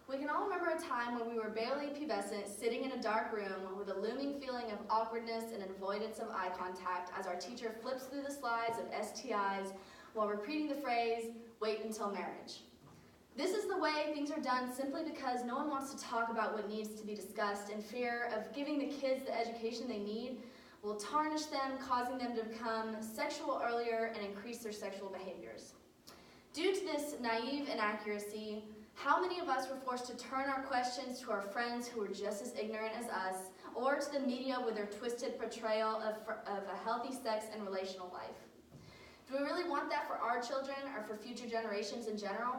We can all remember a time when we were barely pubescent, sitting in a dark room with a looming feeling of awkwardness and avoidance of eye contact as our teacher flips through the slides of STIs while repeating the phrase, "Wait until marriage." This is the way things are done simply because no one wants to talk about what needs to be discussed in fear of giving the kids the education they need will tarnish them, causing them to become sexual earlier and increase their sexual behaviors. Due to this naive inaccuracy, how many of us were forced to turn our questions to our friends who were just as ignorant as us, or to the media with their twisted portrayal of a healthy sex and relational life? Do we really want that for our children or for future generations in general?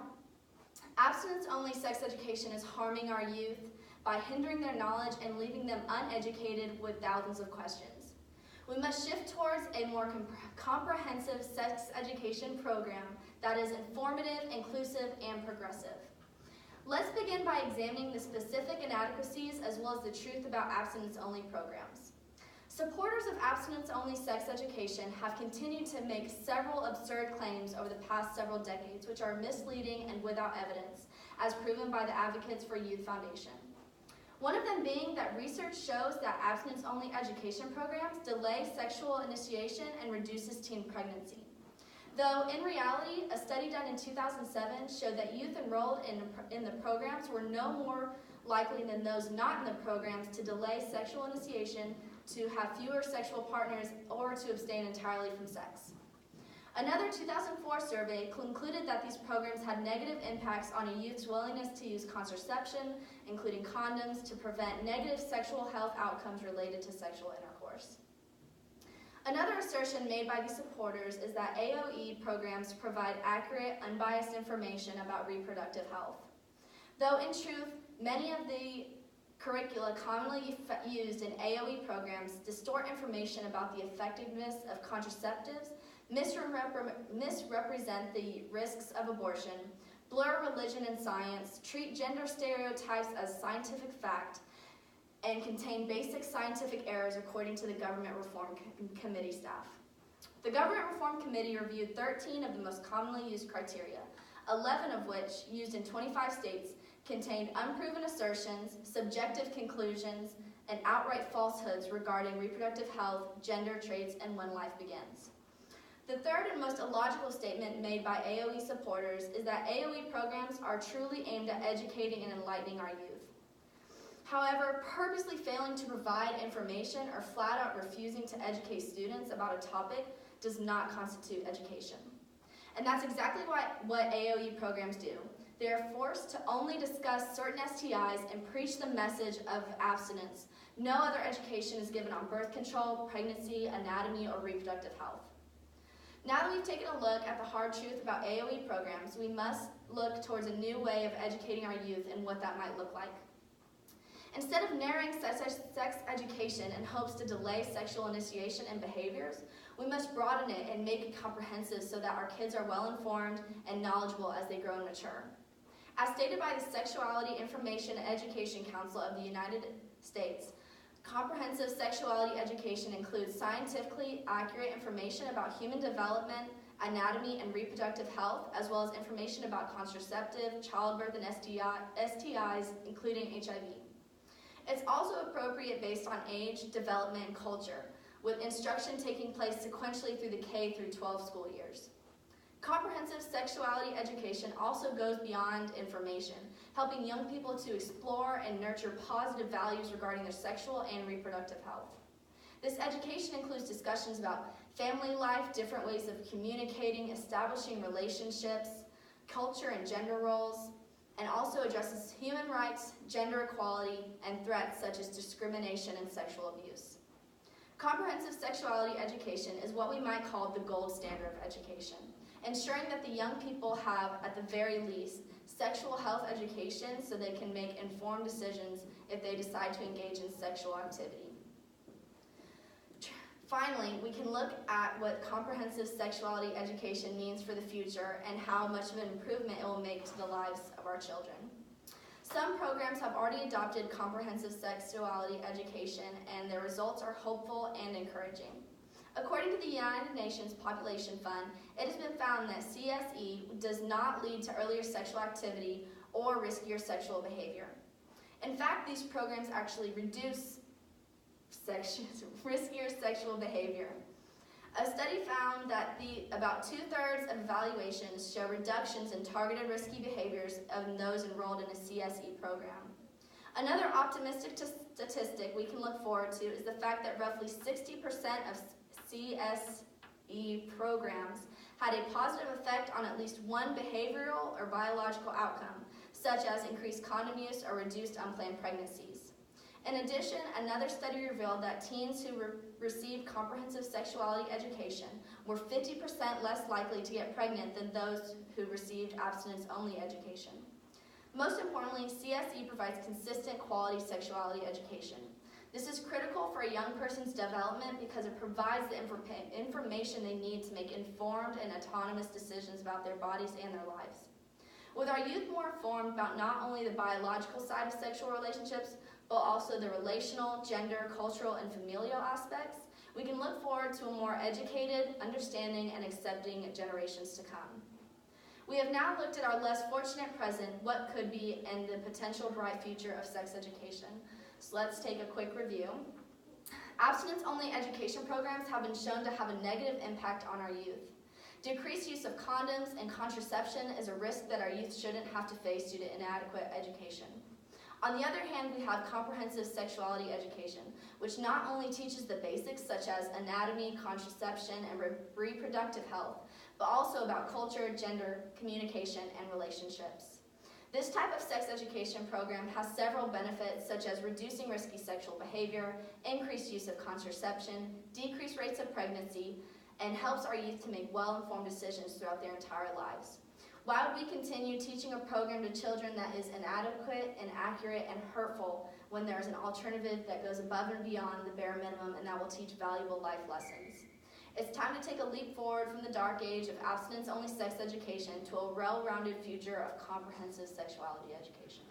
Abstinence-only sex education is harming our youth by hindering their knowledge and leaving them uneducated with thousands of questions. We must shift towards a more comprehensive sex education program that is informative, inclusive, and progressive. Let's begin by examining the specific inadequacies as well as the truth about abstinence-only programs. Supporters of abstinence-only sex education have continued to make several absurd claims over the past several decades, which are misleading and without evidence, as proven by the Advocates for Youth Foundation. One of them being that research shows that abstinence-only education programs delay sexual initiation and reduces teen pregnancy. Though, in reality, a study done in 2007 showed that youth enrolled in the programs were no more likely than those not in the programs to delay sexual initiation, to have fewer sexual partners, or to abstain entirely from sex. Another 2004 survey concluded that these programs had negative impacts on a youth's willingness to use contraception, including condoms, to prevent negative sexual health outcomes related to sexual intercourse. Another assertion made by these supporters is that AOE programs provide accurate, unbiased information about reproductive health. Though in truth, many of the curricula commonly used in AOE programs distort information about the effectiveness of contraceptives, misrepresent the risks of abortion, blur religion and science, treat gender stereotypes as scientific fact, and contain basic scientific errors according to the Government Reform Committee staff. The Government Reform Committee reviewed 13 of the most commonly used criteria, 11 of which, used in 25 states, contained unproven assertions, subjective conclusions, and outright falsehoods regarding reproductive health, gender traits, and when life begins. The third and most illogical statement made by AOE supporters is that AOE programs are truly aimed at educating and enlightening our youth. However, purposely failing to provide information or flat out refusing to educate students about a topic does not constitute education. And that's exactly what AOE programs do. They are forced to only discuss certain STIs and preach the message of abstinence. No other education is given on birth control, pregnancy, anatomy, or reproductive health. Now that we've taken a look at the hard truth about AOE programs, we must look towards a new way of educating our youth and what that might look like. Instead of narrowing sex education in hopes to delay sexual initiation and behaviors, we must broaden it and make it comprehensive so that our kids are well informed and knowledgeable as they grow and mature. As stated by the Sexuality, Information, and Education Council of the United States, comprehensive sexuality education includes scientifically accurate information about human development, anatomy, and reproductive health, as well as information about contraceptive, childbirth, and STIs, including HIV. It's also appropriate based on age, development, and culture, with instruction taking place sequentially through the K through 12 school years. Comprehensive sexuality education also goes beyond information, helping young people to explore and nurture positive values regarding their sexual and reproductive health. This education includes discussions about family life, different ways of communicating, establishing relationships, culture and gender roles, and also addresses human rights, gender equality, and threats such as discrimination and sexual abuse. Comprehensive sexuality education is what we might call the gold standard of education, ensuring that the young people have, at the very least, sexual health education so they can make informed decisions if they decide to engage in sexual activity. Finally, we can look at what comprehensive sexuality education means for the future and how much of an improvement it will make to the lives of our children. Some programs have already adopted comprehensive sexuality education, and their results are hopeful and encouraging. According to the United Nations Population Fund, it has been found that CSE does not lead to earlier sexual activity or riskier sexual behavior. In fact, these programs actually reduce riskier sexual behavior. A study found that about 2/3 of evaluations show reductions in targeted risky behaviors of those enrolled in a CSE program. Another optimistic statistic we can look forward to is the fact that roughly 60% of CSE programs had a positive effect on at least one behavioral or biological outcome, such as increased condom use or reduced unplanned pregnancies. In addition, another study revealed that teens who received comprehensive sexuality education were 50% less likely to get pregnant than those who received abstinence-only education. Most importantly, CSE provides consistent quality sexuality education. This is critical for a young person's development because it provides the information they need to make informed and autonomous decisions about their bodies and their lives. With our youth more informed about not only the biological side of sexual relationships, but also the relational, gender, cultural, and familial aspects, we can look forward to a more educated, understanding, and accepting generations to come. We have now looked at our less fortunate present, what could be, and the potential bright future of sex education. So let's take a quick review. Abstinence-only education programs have been shown to have a negative impact on our youth. Decreased use of condoms and contraception is a risk that our youth shouldn't have to face due to inadequate education. On the other hand, we have comprehensive sexuality education, which not only teaches the basics such as anatomy, contraception, and reproductive health, but also about culture, gender, communication, and relationships. This type of sex education program has several benefits such as reducing risky sexual behavior, increased use of contraception, decreased rates of pregnancy, and helps our youth to make well-informed decisions throughout their entire lives. Why would we continue teaching a program to children that is inadequate, inaccurate, and hurtful when there is an alternative that goes above and beyond the bare minimum and that will teach valuable life lessons? It's time to take a leap forward from the dark age of abstinence-only sex education to a well-rounded future of comprehensive sexuality education.